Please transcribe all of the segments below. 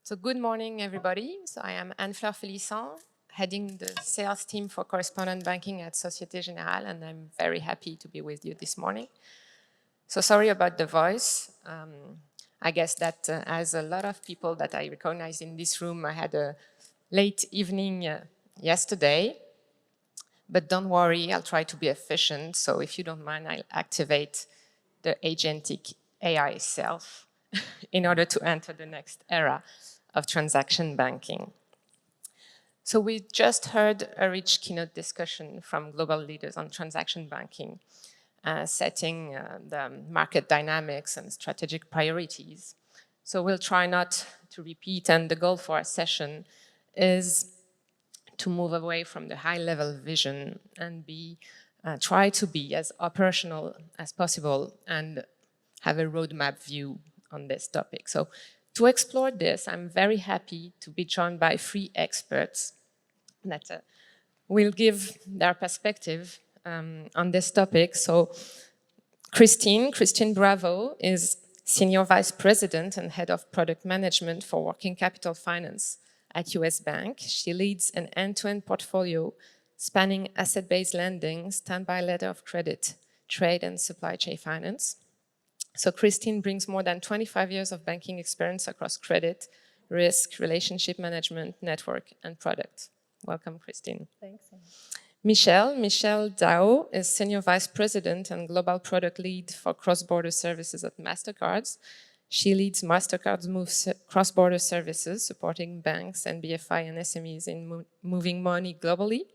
So good morning, everybody. So I am Anne-Fleur Félisson, heading the sales team for correspondent banking at Société Générale, and I'm very happy to be with you this morning. So sorry about the voice. I guess that as a lot of people that I recognize in this room, I had a late evening yesterday. But don't worry, I'll try to be efficient. So if you don't mind, I'll activate the agentic AI self in order to enter the next era of transaction banking. So we just heard a rich keynote discussion from global leaders on transaction banking, setting the market dynamics and strategic priorities. So we'll try not to repeat, and the goal for our session is to move away from the high-level vision and try to be as operational as possible and have a roadmap view on this topic. So to explore this, I'm very happy to be joined by three experts that will give their perspective on this topic. So Christine Bravo is Senior Vice President and Head of Product Management for Working Capital Finance at US Bank. She leads an end-to-end portfolio spanning asset-based lending, standby letter of credit, trade and supply chain finance. So Christine brings more than 25 years of banking experience across credit, risk, relationship management, network, and product. Welcome, Christine. Thanks. Michelle Dao is Senior Vice President and Global Product Lead for Cross-Border Services at MasterCard. She leads MasterCard's cross-border services, supporting banks and BFI and SMEs in moving money globally.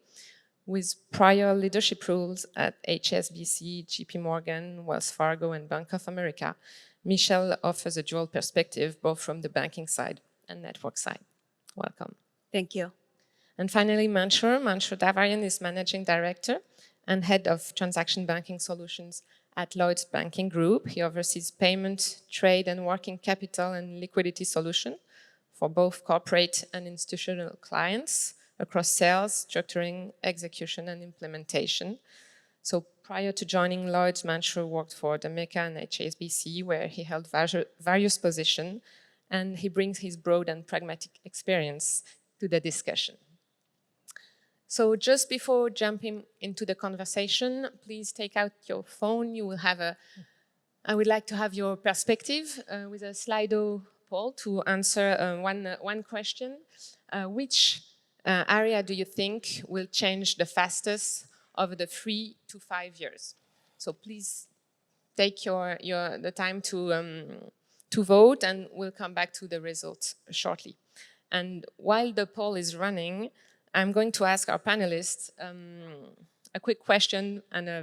With prior leadership roles at HSBC, JP Morgan, Wells Fargo, and Bank of America, Michelle offers a dual perspective, both from the banking side and network side. Welcome. Thank you. And finally, Manshur Davarian is Managing Director and Head of Transaction Banking Solutions at Lloyds Banking Group. He oversees payment, trade, and working capital and liquidity solution for both corporate and institutional clients across sales, structuring, execution, and implementation. So prior to joining Lloyds, Manshur worked for Jamaica and HSBC, where he held various positions, and he brings his broad and pragmatic experience to the discussion. So just before jumping into the conversation, please take out your phone. You will have I would like to have your perspective with a Slido poll to answer one question. Which area do you think will change the fastest over the 3 to 5 years? So please take the time to vote, and we'll come back to the results shortly. And while the poll is running, I'm going to ask our panelists a quick question and I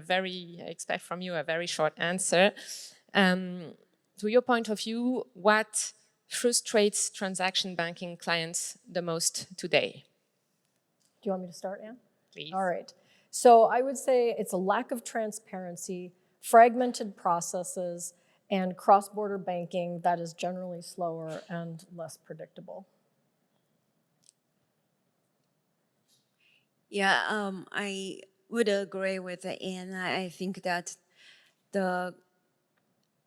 expect from you a very short answer. To your point of view, what frustrates transaction banking clients the most today? Do you want me to start, Anne? Please. All right. So I would say it's a lack of transparency, fragmented processes, and cross-border banking that is generally slower and less predictable. Yeah, I would agree with Anne. I think that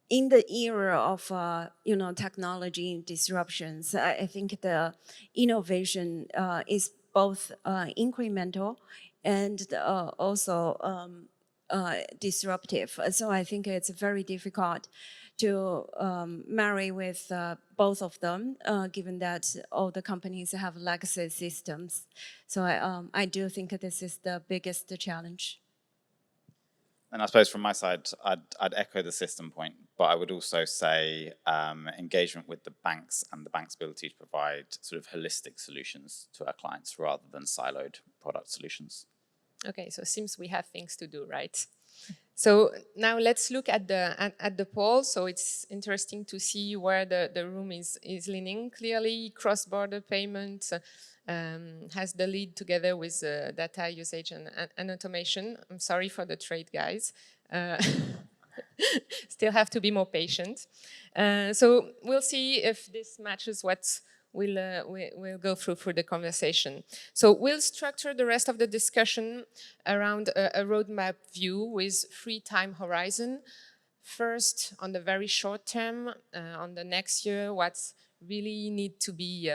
in the era of technology disruptions, I think the innovation is both incremental and also disruptive. So I think it's very difficult to marry with both of them, given that all the companies have legacy systems. So I do think this is the biggest challenge. And I suppose from my side, I'd echo the system point, but I would also say engagement with the banks and the bank's ability to provide sort of holistic solutions to our clients rather than siloed product solutions. Okay, so it seems we have things to do, right? So now let's look at the poll. So it's interesting to see where the room is leaning. Clearly, cross-border payments has the lead together with data usage and automation. I'm sorry for the trade guys. Still have to be more patient. So we'll see if this matches what we'll go through the conversation. So we'll structure the rest of the discussion around a roadmap view with 3 time horizon. First, on the very short term, on the next year, what's really need to be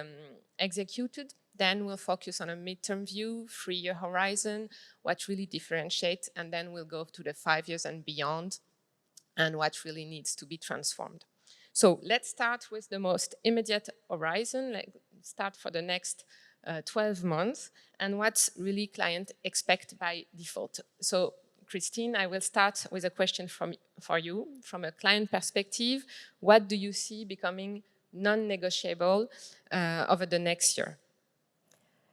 executed. Then we'll focus on a midterm view, 3-year horizon, what really differentiates, and then we'll go to the 5 years and beyond, and what really needs to be transformed. So let's start with the most immediate horizon. Let's start for the next 12 months, and what really clients expect by default. So Christine, I will start with a question for you. From a client perspective, what do you see becoming non-negotiable over the next year?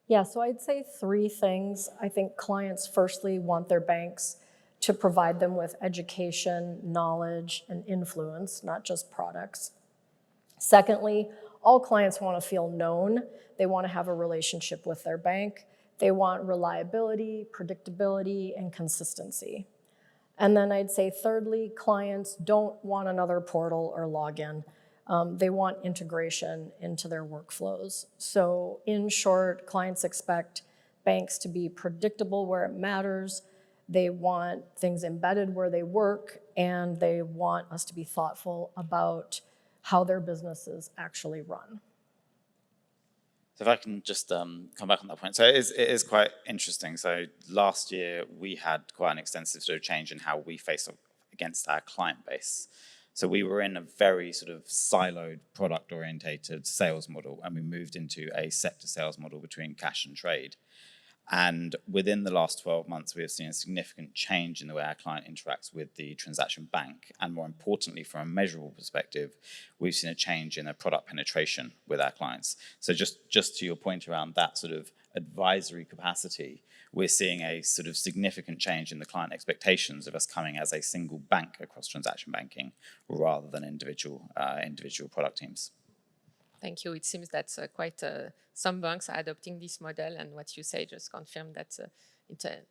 Yeah, so I'd say 3 things. I think clients firstly want their banks to provide them with education, knowledge, and influence, not just products. Secondly, all clients want to feel known. They want to have a relationship with their bank. They want reliability, predictability, and consistency. And then I'd say thirdly, clients don't want another portal or login. They want integration into their workflows. So in short, clients expect banks to be predictable where it matters. They want things embedded where they work, and they want us to be thoughtful about how their businesses actually run. So if I can just come back on that point. So it is quite interesting. So last year, we had quite an extensive sort of change in how we face off against our client base. So we were in a very sort of siloed, product-orientated sales model, and we moved into a sector sales model between cash and trade. And within the last 12 months, we have seen a significant change in the way our client interacts with the transaction bank. And more importantly, from a measurable perspective, we've seen a change in the product penetration with our clients. So just to your point around that sort of advisory capacity, we're seeing a sort of significant change in the client expectations of us coming as a single bank across transaction banking rather than individual product teams. Thank you. It seems that some banks are adopting this model, and what you say just confirmed that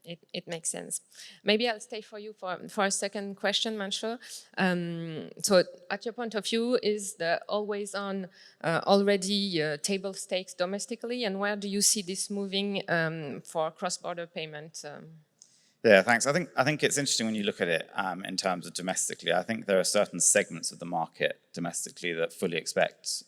it makes sense. Maybe I'll stay for you for a second question, Mansour. So at your point of view, is the always-on already table stakes domestically, and where do you see this moving for cross-border payment? Yeah, thanks. I think it's interesting when you look at it in terms of domestically. I think there are certain segments of the market domestically that fully expect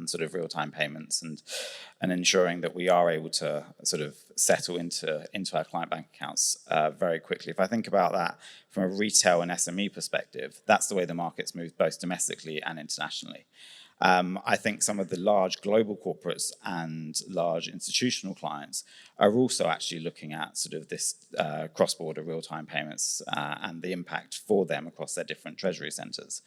sort of real-time payments and ensuring that we are able to sort of settle into our client bank accounts very quickly. If I think about that from a retail and SME perspective, that's the way the market's moved both domestically and internationally. I think some of the large global corporates and large institutional clients are also actually looking at sort of this cross-border real-time payments and the impact for them across their different treasury centers.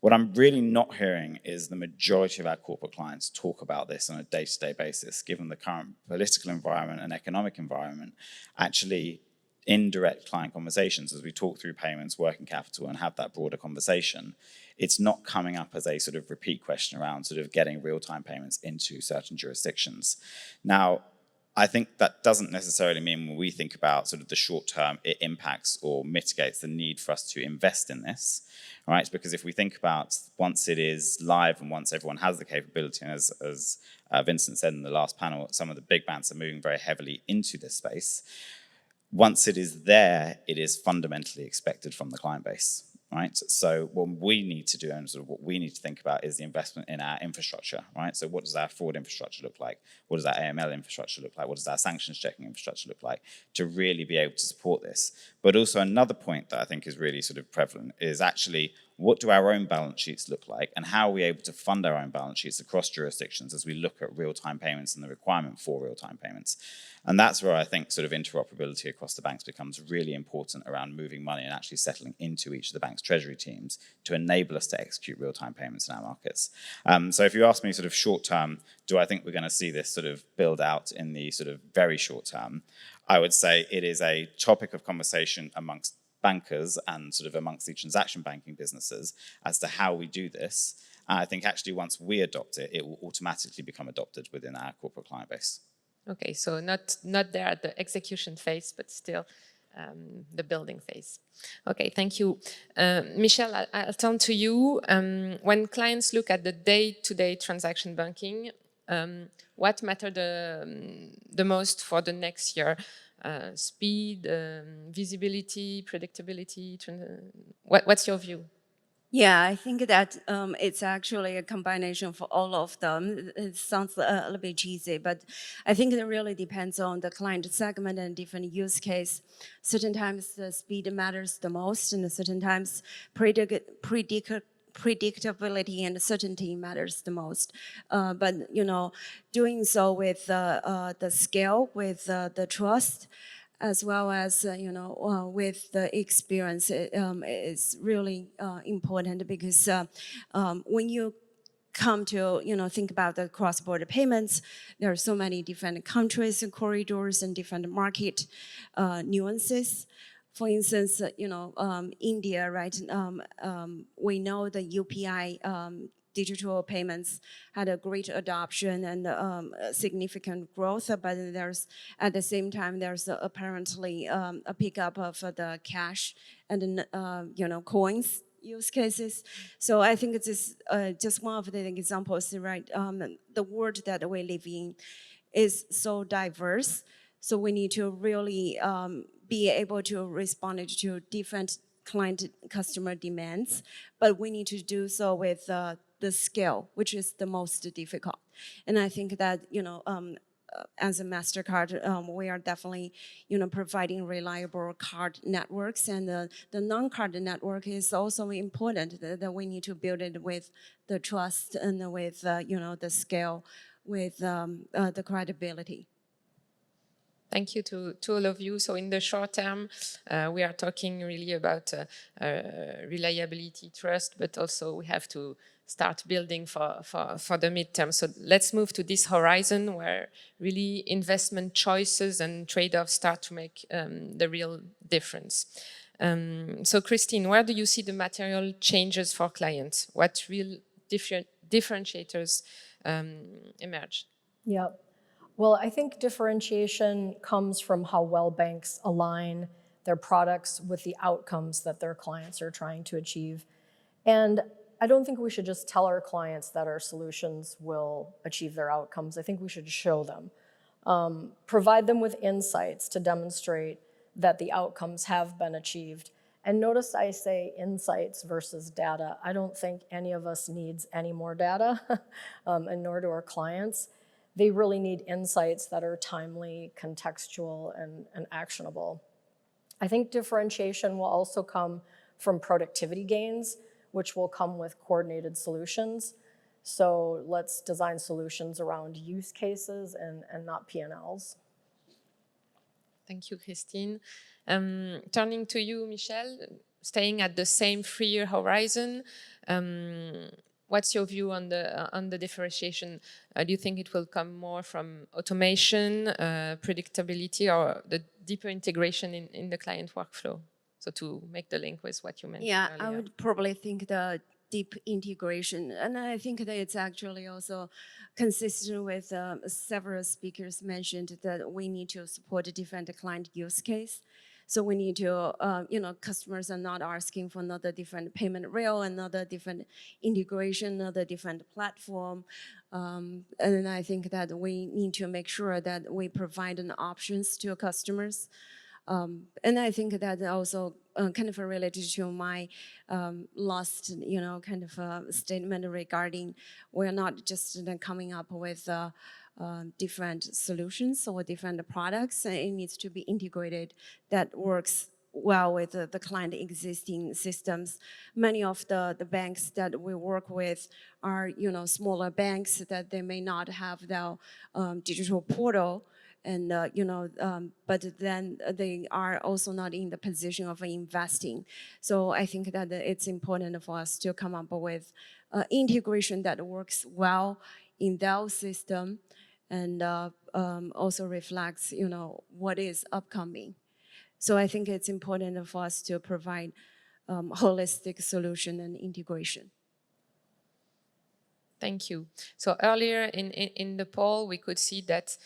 What I'm really not hearing is the majority of our corporate clients talk about this on a day-to-day basis, given the current political environment and economic environment. Actually, indirect client conversations, as we talk through payments, working capital, and have that broader conversation, it's not coming up as a sort of repeat question around sort of getting real-time payments into certain jurisdictions. Now, I think that doesn't necessarily mean when we think about sort of the short term, it impacts or mitigates the need for us to invest in this, right? Because if we think about once it is live and once everyone has the capability, and as Vincent said in the last panel, some of the big banks are moving very heavily into this space. Once it is there, it is fundamentally expected from the client base, right? So what we need to do and sort of what we need to think about is the investment in our infrastructure, right? So what does our fraud infrastructure look like? What does our AML infrastructure look like? What does our sanctions checking infrastructure look like to really be able to support this? But also another point that I think is really sort of prevalent is actually what do our own balance sheets look like and how are we able to fund our own balance sheets across jurisdictions as we look at real-time payments and the requirement for real-time payments. And that's where I think sort of interoperability across the banks becomes really important around moving money and actually settling into each of the bank's treasury teams to enable us to execute real-time payments in our markets. So if you ask me sort of short term, do I think we're going to see this sort of build out in the sort of very short term? I would say it is a topic of conversation amongst bankers and sort of amongst the transaction banking businesses as to how we do this. And I think actually once we adopt it, it will automatically become adopted within our corporate client base. Okay, so not there at the execution phase, but still the building phase. Okay, thank you. Michelle, I'll turn to you. When clients look at the day-to-day transaction banking, what matter the most for the next year? Speed, visibility, predictability? What's your view? Yeah, I think that it's actually a combination for all of them. It sounds a little bit cheesy, but I think it really depends on the client segment and different use case. Certain times the speed matters the most, and certain times predictability and certainty matters the most. But doing so with the scale, with the trust, as well as with the experience is really important, because when you come to think about the cross-border payments, there are so many different countries and corridors and different market nuances. For instance, India, right? We know the UPI digital payments had a great adoption and significant growth, but there's at the same time there's apparently a pickup of the cash and coins use cases. So I think this is just one of the examples, right? The world that we live in is so diverse, so we need to really be able to respond to different client customer demands, but we need to do so with the scale, which is the most difficult. And I think that as a MasterCard, we are definitely providing reliable card networks, and the non-card network is also important. That we need to build it with the trust and with the scale, with the credibility. Thank you to all of you. So in the short term, we are talking really about reliability, trust, but also we have to start building for the midterm. So let's move to this horizon where really investment choices and trade-offs start to make the real difference. So Christine, where do you see the material changes for clients? What real differentiators emerge? Yeah. Well, I think differentiation comes from how well banks align their products with the outcomes that their clients are trying to achieve. And I don't think we should just tell our clients that our solutions will achieve their outcomes. I think we should show them. Provide them with insights to demonstrate that the outcomes have been achieved. And notice I say insights versus data. I don't think any of us needs any more data, and nor do our clients. They really need insights that are timely, contextual, and actionable. I think differentiation will also come from productivity gains, which will come with coordinated solutions. So let's design solutions around use cases and not P&Ls. Thank you, Christine. Turning to you, Michelle, staying at the same 3-year horizon, what's your view on the differentiation? Do you think it will come more from automation, predictability, or the deeper integration in the client workflow? So to make the link with what you mentioned earlier. I would probably think the deep integration, and I think that it's actually also consistent with several speakers mentioned that we need to support a different client use case. So we need to, customers are not asking for another different payment rail, another different integration, another different platform. And I think that we need to make sure that we provide an options to customers. And I think that also kind of related to my last, kind of statement regarding we're not just coming up with different solutions or different products. It needs to be integrated that works well with the client existing systems. Many of the banks that we work with are, smaller banks that they may not have their digital portal. And but then they are also not in the position of investing. So I think that it's important for us to come up with integration that works well in their system, and also reflects what is upcoming. So I think it's important for us to provide holistic solution and integration. Thank you. So earlier in the poll, we could see that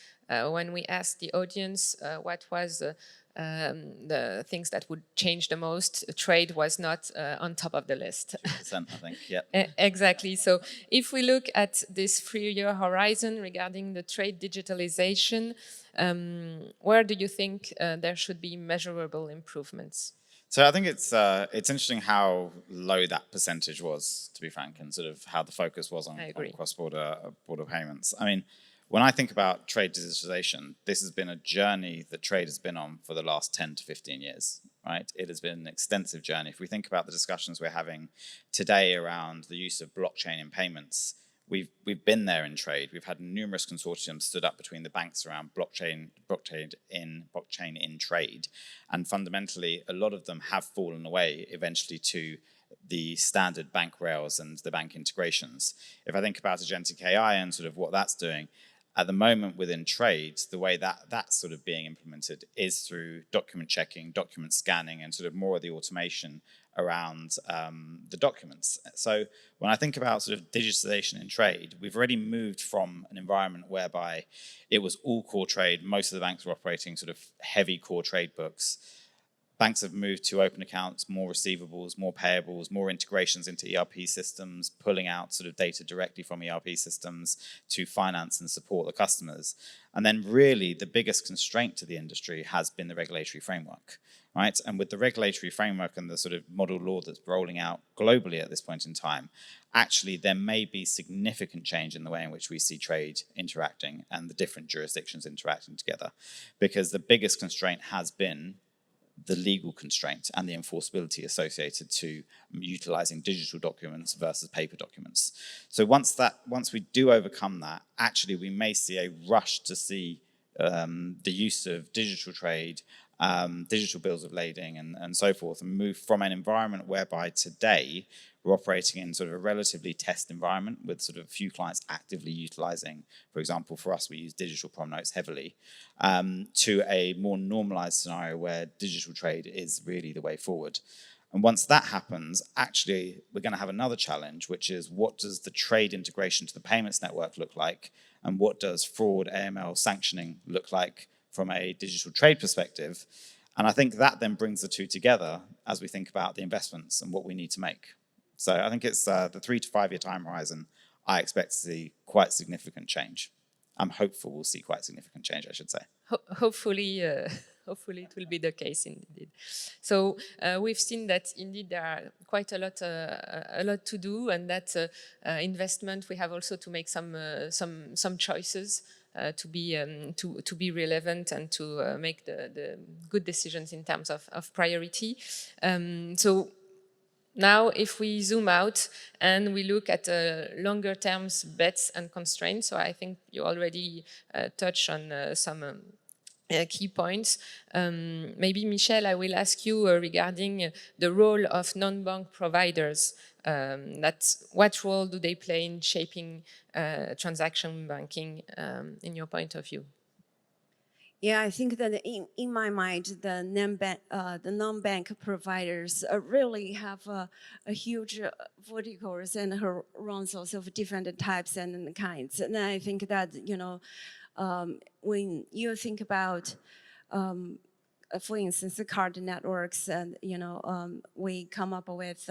when we asked the audience what was the things that would change the most, trade was not on top of the list. 2%, I think, yeah. Exactly. So if we look at this 3-year horizon regarding the trade digitalization, where do you think there should be measurable improvements? So I think it's interesting how low that percentage was, to be frank, and sort of how the focus was on cross-border border payments. I mean, when I think about trade digitalization, this has been a journey that trade has been on for the last 10 to 15 years, right? It has been an extensive journey. If we think about the discussions we're having today around the use of blockchain in payments, we've been there in trade. We've had numerous consortiums stood up between the banks around blockchain in trade, and fundamentally, a lot of them have fallen away eventually to the standard bank rails and the bank integrations. If I think about agentic AI and sort of what that's doing, at the moment within trade, the way that that's sort of being implemented is through document checking, document scanning, and sort of more of the automation around the documents. So when I think about sort of digitalization in trade, we've already moved from an environment whereby it was all core trade. Most of the banks were operating sort of heavy core trade books. Banks have moved to open accounts, more receivables, more payables, more integrations into ERP systems, pulling out sort of data directly from ERP systems to finance and support the customers. And then really the biggest constraint to the industry has been the regulatory framework, right? And with the regulatory framework and the sort of model law that's rolling out globally at this point in time, actually there may be significant change in the way in which we see trade interacting and the different jurisdictions interacting together. Because the biggest constraint has been the legal constraint and the enforceability associated to utilizing digital documents versus paper documents. So once we do overcome that, actually we may see a rush to see the use of digital trade, digital bills of lading and so forth, and move from an environment whereby today we're operating in sort of a relatively test environment with sort of a few clients actively utilizing, for example, for us, we use digital prom notes heavily, to a more normalized scenario where digital trade is really the way forward. And once that happens, actually, we're going to have another challenge, which is what does the trade integration to the payments network look like? And what does fraud, AML sanctioning look like from a digital trade perspective? And I think that then brings the two together as we think about the investments and what we need to make. So I think it's the 3 to 5 year time horizon. I expect to see quite significant change. I'm hopeful we'll see quite significant change, I should say. Hopefully, hopefully it will be the case indeed. So we've seen that indeed there are quite a lot to do, and that investment we have also to make some choices to be relevant and to make the good decisions in terms of priority. So now, if we zoom out and we look at longer term bets and constraints, so I think you already touched on some key points. Maybe, Michel, I will ask you regarding the role of non-bank providers. What role do they play in shaping transaction banking in your point of view? Yeah, I think that in my mind, the non-bank providers really have a huge verticals and horizons of different types and kinds. And I think that, when you think about, for instance, the card networks, and we come up with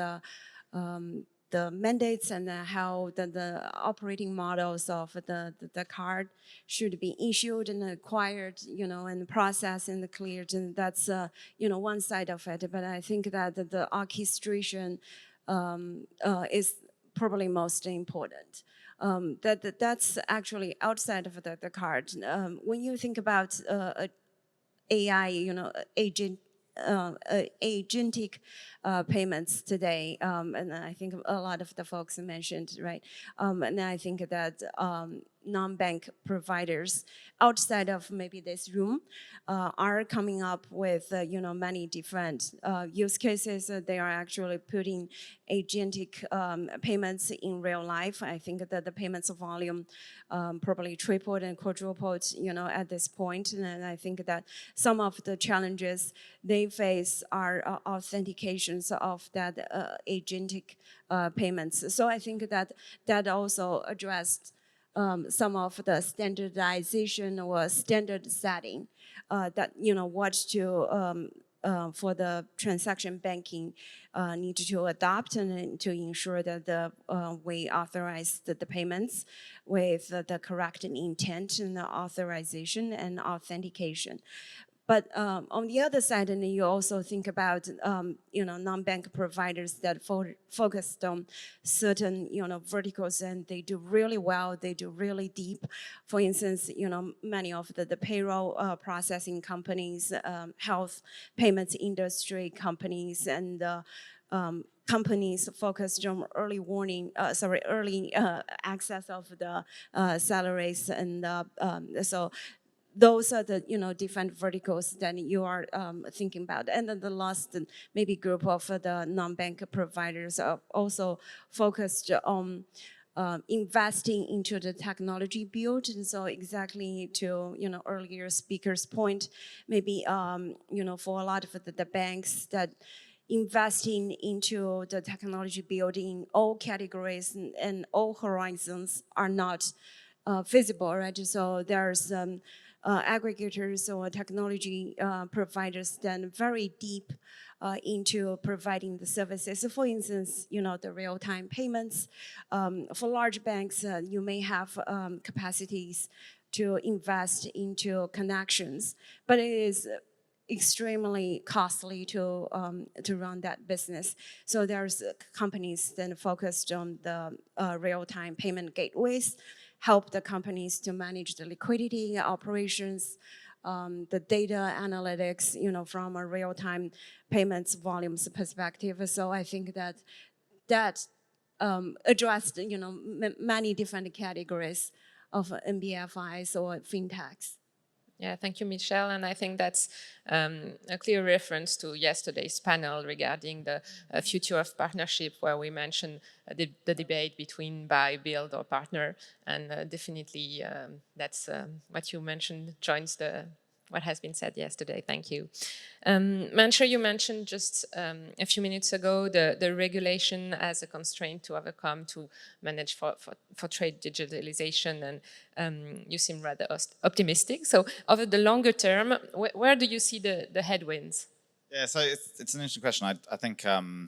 the mandates and how the operating models of the card should be issued and acquired, and processed and cleared. And that's, one side of it. But I think that the orchestration is probably most important. That's actually outside of the card. When you think about AI, agentic payments today, and I think a lot of the folks mentioned, right? And I think that non-bank providers outside of maybe this room are coming up with many different use cases. They are actually putting agentic payments in real life. I think that the payments volume probably tripled and quadrupled, at this point. And I think that some of the challenges they face are authentications of that agentic payments. So I think that also addressed some of the standardization or standard setting that what to for the transaction banking need to adopt and to ensure that the we authorize the payments with the correct intent and the authorization and authentication. But on the other side, and you also think about non-bank providers that focused on certain verticals, and they do really well. They do really deep. For instance, many of the payroll processing companies, health payments industry companies, and companies focused on early access of the salaries, and so those are the different verticals that you are thinking about. And then the last maybe group of the non-bank providers are also focused on investing into the technology build. And so exactly to earlier speaker's point, maybe for a lot of the banks that investing into the technology building, all categories and all horizons are not feasible, right? So there's aggregators or technology providers then very deep into providing the services. So for instance, the real-time payments. For large banks, you may have capacities to invest into connections, but it is extremely costly to run that business. So there's companies then focused on the real-time payment gateways, help the companies to manage the liquidity operations, the data analytics, from a real-time payments volumes perspective. So I think that addressed, many different categories of NBFIs or fintechs. Yeah, thank you, Michelle. And I think that's a clear reference to yesterday's panel regarding the future of partnership, where we mentioned the debate between buy, build, or partner. And definitely that's what you mentioned joins what has been said yesterday. Thank you. Mansur, you mentioned just a few minutes ago the regulation as a constraint to overcome to manage for trade digitalization, and you seem rather optimistic. So over the longer term, where do you see the headwinds? Yeah, so it's an interesting question. I think I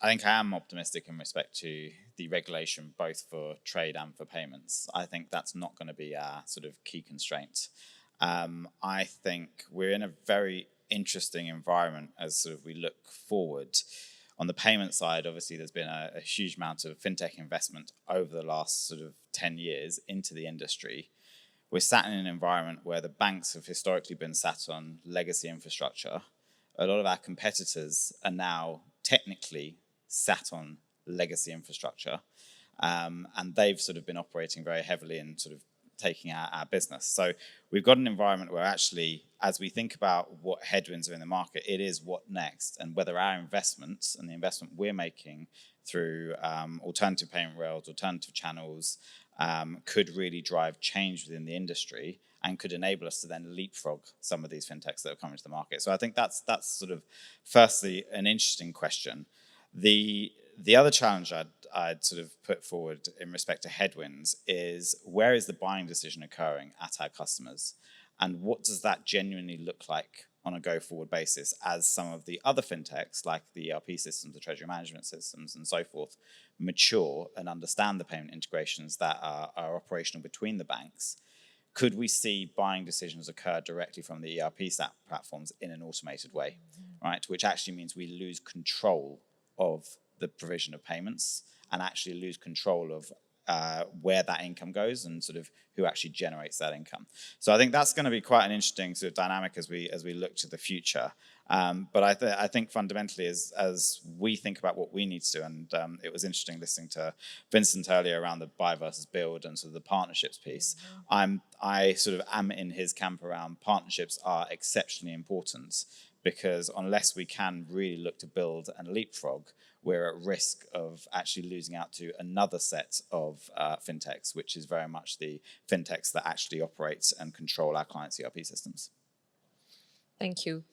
am optimistic in respect to the regulation, both for trade and for payments. I think that's not going to be our sort of key constraint. I think we're in a very interesting environment as sort of we look forward. On the payment side, obviously, there's been a huge amount of fintech investment over the last sort of 10 years into the industry. We're sat in an environment where the banks have historically been sat on legacy infrastructure. A lot of our competitors are now technically sat on legacy infrastructure, and they've sort of been operating very heavily in sort of taking our business. So we've got an environment where actually, as we think about what headwinds are in the market, it is what next, and whether our investments and the investment we're making through alternative payment rails, alternative channels, could really drive change within the industry and could enable us to then leapfrog some of these fintechs that are coming to the market. So I think that's sort of firstly an interesting question. The other challenge I'd sort of put forward in respect to headwinds is, where is the buying decision occurring at our customers? And what does that genuinely look like on a go-forward basis as some of the other fintechs, like the ERP systems, the treasury management systems, and so forth, mature and understand the payment integrations that are operational between the banks? Could we see buying decisions occur directly from the ERP platforms in an automated way, right? Which actually means we lose control of the provision of payments and actually lose control of where that income goes and sort of who actually generates that income. So I think that's going to be quite an interesting sort of dynamic as we look to the future. But I think fundamentally, as we think about what we need to do, and it was interesting listening to Vincent earlier around the buy versus build and sort of the partnerships piece. I sort of am in his camp around partnerships are exceptionally important, because unless we can really look to build and leapfrog, we're at risk of actually losing out to another set of fintechs, which is very much the fintechs that actually operate and control our clients' ERP systems. Thank you.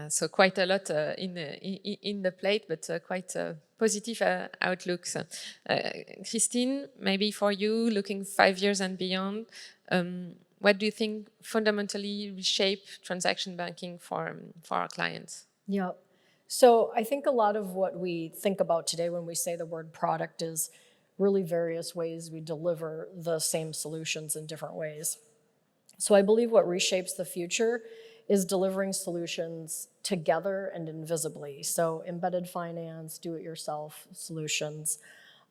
So quite a lot in the plate, but quite positive outlooks. Christine, maybe for you, looking 5 years and beyond, what do you think fundamentally reshape transaction banking for our clients? Yeah. So I think a lot of what we think about today when we say the word product is really various ways we deliver the same solutions in different ways. So I believe what reshapes the future is delivering solutions together and invisibly. So embedded finance, do-it-yourself solutions.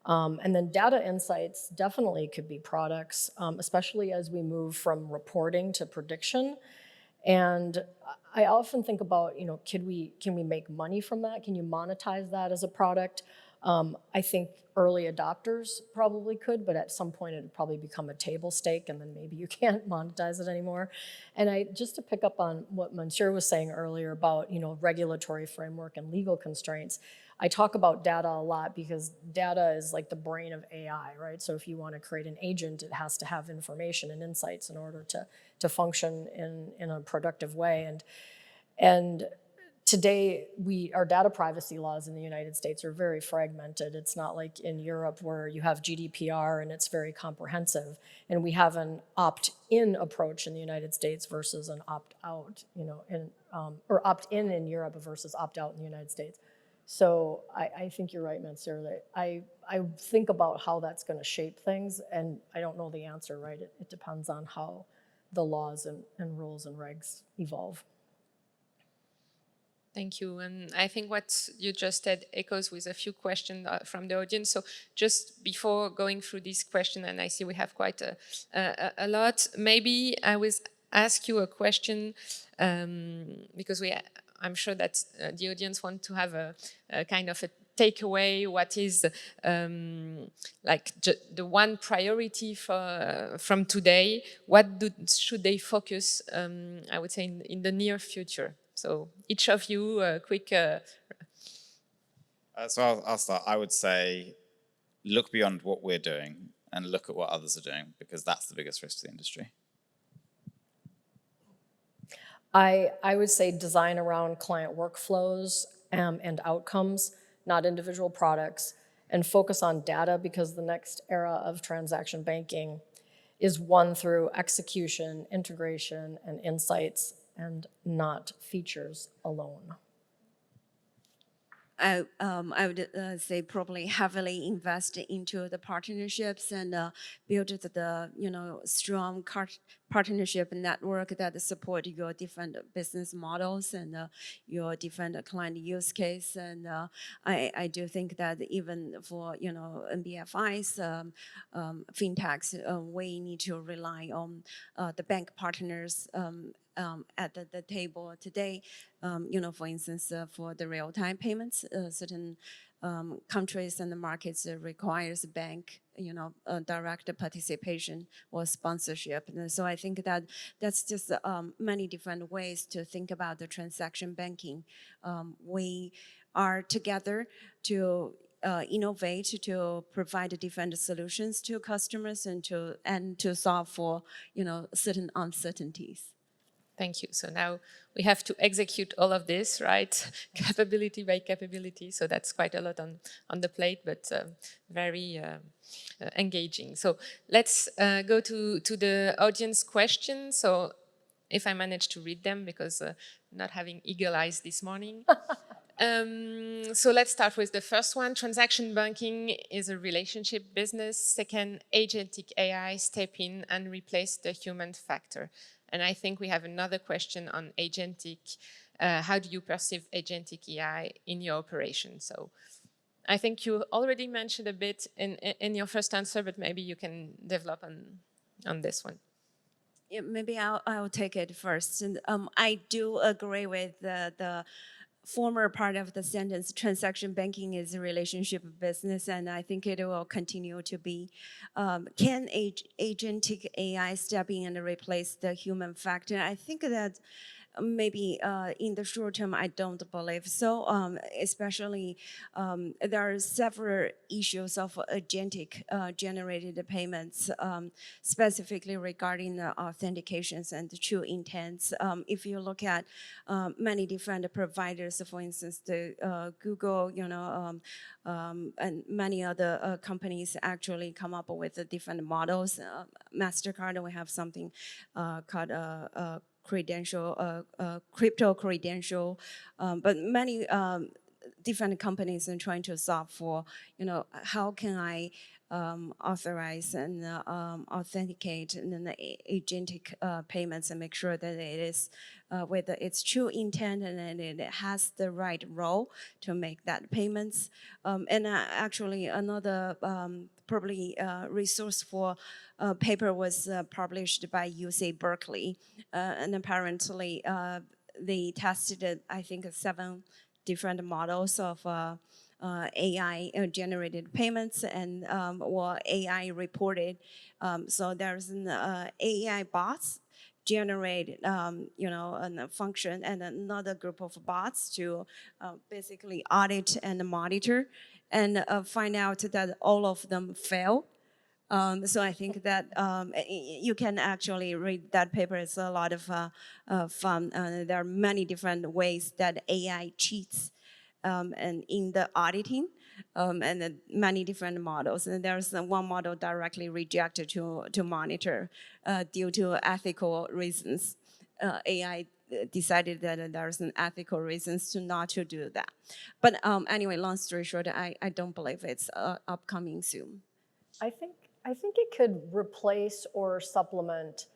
And then data insights definitely could be products, especially as we move from reporting to prediction. And I often think about, can we make money from that? Can you monetize that as a product? I think early adopters probably could, but at some point it would probably become a table stake, and then maybe you can't monetize it anymore. And just to pick up on what Monsieur was saying earlier about, regulatory framework and legal constraints, I talk about data a lot because data is like the brain of AI, right? So if you want to create an agent, it has to have information and insights in order to function in a productive way. And today, our data privacy laws in the United States are very fragmented. It's not like in Europe where you have GDPR and it's very comprehensive. And we have an opt-in approach in the United States versus an opt-out, or opt-in in Europe versus opt-out in the United States. So I think you're right, Mansour. I think about how that's going to shape things, and I don't know the answer, right? It depends on how the laws and rules and regs evolve. Thank you. And I think what you just said echoes with a few questions from the audience. So just before going through this question, and I see we have quite a lot, maybe I will ask you a question because I'm sure that the audience want to have a kind of a takeaway. What is the one priority from today? What should they focus, I would say, in the near future? So each of you, quick. So I'll start. I would say look beyond what we're doing and look at what others are doing, because that's the biggest risk to the industry. I would say design around client workflows and outcomes, not individual products, and focus on data, because the next era of transaction banking is one through execution, integration, and insights, and not features alone. I would say probably heavily invest into the partnerships and build the strong partnership network that support your different business models and your different client use case. And I do think that even for NBFIs, fintechs, we need to rely on the bank partners at the table today. For instance, for the real-time payments, certain countries and the markets requires bank, direct participation or sponsorship. And so I think that that's just many different ways to think about the transaction banking. We are together to innovate, to provide different solutions to customers and to solve for certain uncertainties. Thank you. So now we have to execute all of this, right? Capability by capability. So that's quite a lot on the plate, but very engaging. So let's go to the audience questions. So if I manage to read them, because not having eagle eyes this morning. So let's start with the first one. Transaction banking is a relationship business. Second, agentic AI step in and replace the human factor. And I think we have another question on agentic. How do you perceive agentic AI in your operation? So I think you already mentioned a bit in your first answer, but maybe you can develop on this one. Yeah, maybe I'll take it first. And I do agree with the former part of the sentence. Transaction banking is a relationship business, and I think it will continue to be. Can agentic AI step in and replace the human factor? I think that maybe in the short term, I don't believe so. Especially, there are several issues of agentic generated payments, specifically regarding the authentications and the true intents. If you look at many different providers, for instance, the Google, and many other companies actually come up with different models. MasterCard, we have something called crypto credential, but many different companies are trying to solve for, how can I authorize and authenticate and then the agentic payments and make sure that it is with its true intent and then it has the right role to make that payments. And actually another probably resourceful paper was published by UC Berkeley, and apparently they tested, I think, 7 different models of AI generated payments and or AI reported. So there's an AI bots generate, a function and another group of bots to basically audit and monitor and find out that all of them fail. So I think that you can actually read that paper. It's a lot of fun. There are many different ways that AI cheats and in the auditing, and then many different models. And there's one model directly rejected to monitor due to ethical reasons. AI decided that there's an ethical reasons to not to do that. But anyway, long story short, I don't believe it's upcoming soon. I think it could replace or supplement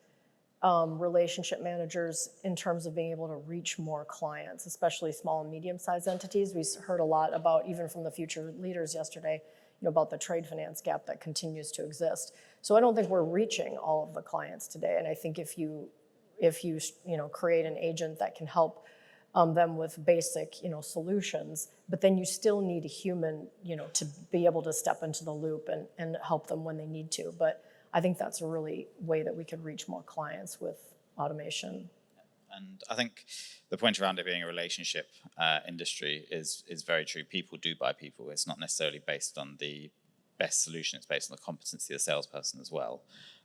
relationship managers in terms of being able to reach more clients, especially small and medium-sized entities. We heard a lot about, even from the future leaders yesterday, about the trade finance gap that continues to exist. So I don't think we're reaching all of the clients today. And I think if you create an agent that can help them with basic solutions, but then you still need a human to be able to step into the loop and help them when they need to. But I think that's a really way that we could reach more clients with automation. And I think the point around it being a relationship industry is very true. People do buy people. It's not necessarily based on the best solution. It's based on the competency of the salesperson as well.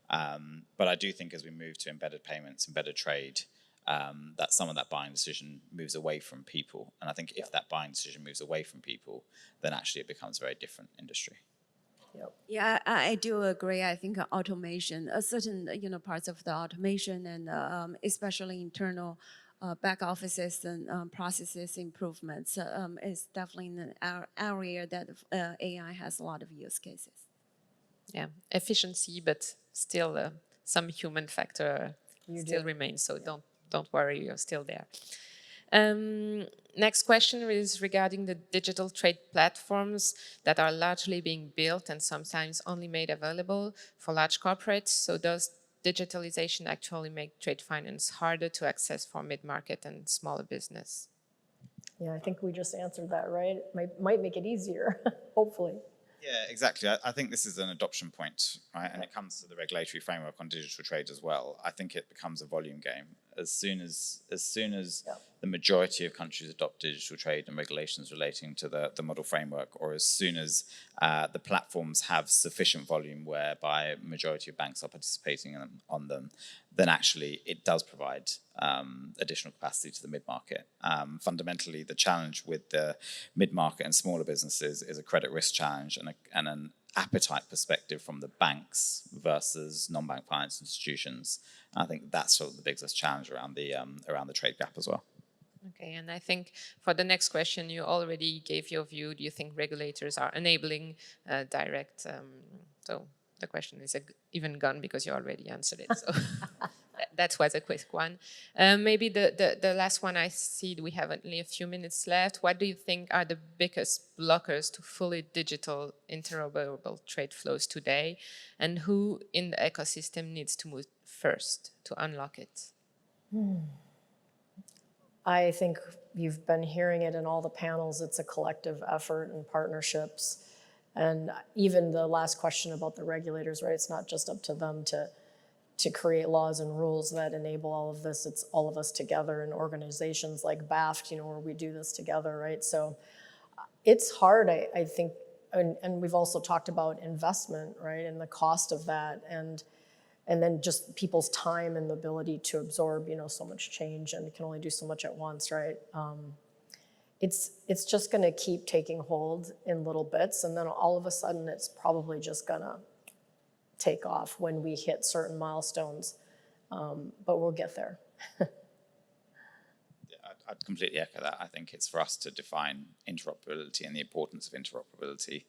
But I do think as we move to embedded payments, embedded trade, that some of that buying decision moves away from people. And I think if that buying decision moves away from people, then actually it becomes a very different industry. Yep. Yeah, I do agree. I think automation, certain parts of the automation and especially internal back offices and processes improvements is definitely an area that AI has a lot of use cases. Yeah, efficiency, but still some human factor still remains. So don't worry, you're still there. Next question is regarding the digital trade platforms that are largely being built and sometimes only made available for large corporates. So does digitalization actually make trade finance harder to access for mid-market and smaller business? Yeah, I think we just answered that, right? It might make it easier, hopefully. Yeah, exactly. I think this is an adoption point, right? And it comes to the regulatory framework on digital trade as well. I think it becomes a volume game. As soon as the majority of countries adopt digital trade and regulations relating to the model framework, or as soon as the platforms have sufficient volume whereby a majority of banks are participating on them, then actually it does provide additional capacity to the mid-market. Fundamentally, the challenge with the mid-market and smaller businesses is a credit risk challenge and an appetite perspective from the banks versus non-bank finance institutions. I think that's sort of the biggest challenge around the trade gap as well. Okay, and I think for the next question, you already gave your view. Do you think regulators are enabling direct? So the question is even gone because you already answered it. So that was a quick one. Maybe the last one I see, we have only a few minutes left. What do you think are the biggest blockers to fully digital interoperable trade flows today? And who in the ecosystem needs to move first to unlock it? I think you've been hearing it in all the panels. It's a collective effort and partnerships. And even the last question about the regulators, right? It's not just up to them to create laws and rules that enable all of this. It's all of us together in organizations like BAFT, where we do this together, right? So it's hard, I think, and we've also talked about investment, right, and the cost of that, and then just people's time and the ability to absorb, so much change, and can only do so much at once, right? It's just going to keep taking hold in little bits, and then all of a sudden it's probably just going to take off when we hit certain milestones, but we'll get there. I'd completely echo that. I think it's for us to define interoperability and the importance of interoperability.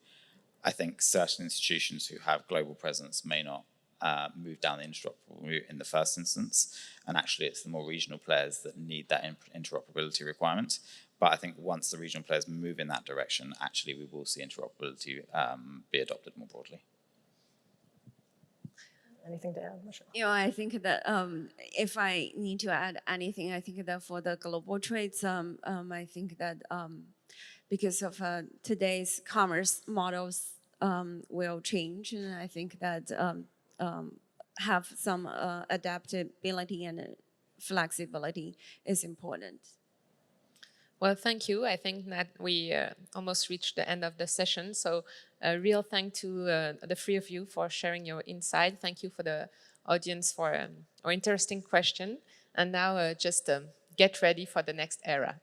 I think certain institutions who have global presence may not move down the interoperable route in the first instance, and actually it's the more regional players that need that interoperability requirement. But I think once the regional players move in that direction, actually we will see interoperability be adopted more broadly. Anything to add, Michelle? I think that if I need to add anything, I think that for the global trades, I think that because of today's commerce models will change, and I think that have some adaptability and flexibility is important. Well, thank you. I think that we almost reached the end of the session. So a real thank to the three of you for sharing your insight. Thank you for the audience for our interesting question. And now just get ready for the next era.